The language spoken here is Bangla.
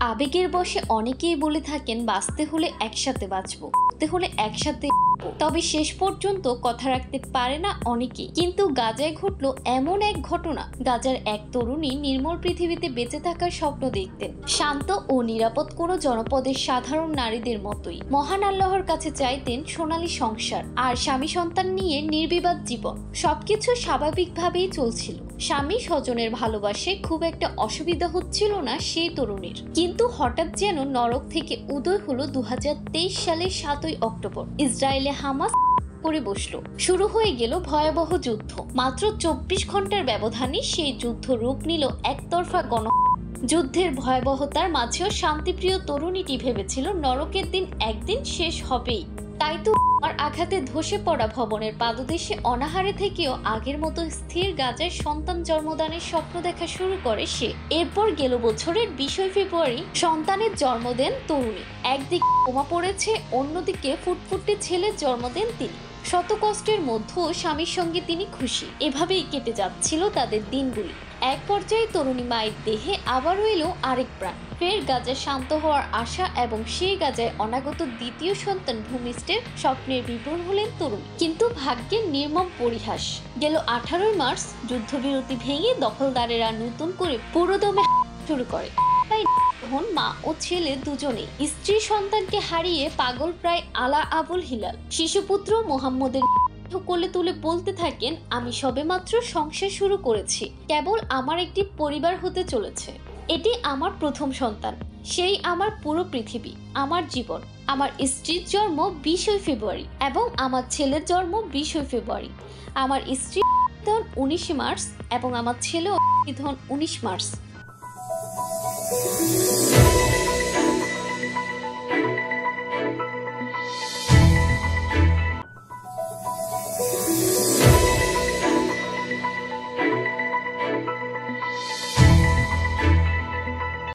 আবেগের বশে অনেকেই বলে থাকেন বাঁচতে হলে একসাথে বাঁচবো, মরতে হলে একসাথে, তবে শেষ পর্যন্ত কথা রাখতে পারে না অনেকেই। কিন্তু গাজায় ঘটলো এমন এক ঘটনা। গাজার এক তরুণী নির্মল পৃথিবীতে বেঁচে থাকার স্বপ্ন দেখতেন। শান্ত ও নিরাপদ কোনো জনপদের সাধারণ নারীদের মতোই মহান আল্লাহর কাছে চাইতেন সোনালী সংসার আর স্বামী সন্তান নিয়ে নির্বিবাদ জীবন। সবকিছু স্বাভাবিকভাবেই চলছিল। স্বামী স্বজনের ভালোবাসায় খুব একটা অসুবিধা হচ্ছিল না সেই তরুণীর। কিন্তু হঠাৎ যেন নরক থেকে উদয় হলো 2023 সালের 7ই অক্টোবর। ইসরায়েলে হামাস করে বসলো। শুরু হয়ে গেল ভয়াবহ যুদ্ধ। মাত্র 24 ঘন্টার ব্যবধানে সেই যুদ্ধ রূপ নিল একতরফা যুদ্ধের ভয়াবহতার মাঝেও শান্তিপ্রিয় তরুণীটি ভেবেছিল নরকের দিন একদিন শেষ হবেই। তাই তো আর আঘাতে ধসে পড়া ভবনের পাদদেশে অনাহারে থেকেও আগের মতো স্থির গাজায় সন্তান জন্মদানের স্বপ্ন দেখা শুরু করে সে। এরপর গেল বছরের 20 ফেব্রুয়ারি সন্তানের জন্ম দেন তরুণী। একদিকে বোমা পড়েছে, অন্যদিকে ফুটফুটে ছেলের জন্ম দেন তিনি। শত কষ্টের মধ্যেও স্বামীর সঙ্গে তিনি খুশি। এভাবেই কেটে যাচ্ছিল তাদের দিনগুলি। এক পর্যায়ে তরুণী মায়ের দেহে আবারও এলো আরেক প্রাণ। ফের গাজায় শান্ত হওয়ার আশা এবং সেই গাজায় অনাগত দ্বিতীয় সন্তান ভূমিষ্ঠের স্বপ্নের বিভোর হলেন তরুণী। কিন্তু ভাগ্যের নির্মম পরিহাস। গেল 18 মার্চ যুদ্ধবিরতি ভেঙে দখলদারেরা নতুন করে পুরোদমে শুরু করে। তাই মা ও ছেলে দুজনেই স্ত্রী সন্তানকে হারিয়ে পাগল প্রায় আলা আবুল হিলাল। শিশুপুত্র মোহাম্মদের কোলে তুলে বলতে থাকেন, আমি সবেমাত্র সংসার শুরু করেছি, কেবল আমার একটি পরিবার হতে চলেছে। এটি আমার প্রথম সন্তান, সেই আমার পুরো পৃথিবী, আমার জীবন। আমার স্ত্রীর জন্ম 20 ফেব্রুয়ারি এবং আমার ছেলের জন্ম 20 ফেব্রুয়ারি। আমার স্ত্রী 19 মার্চ এবং আমার ছেলে 19 মার্চ।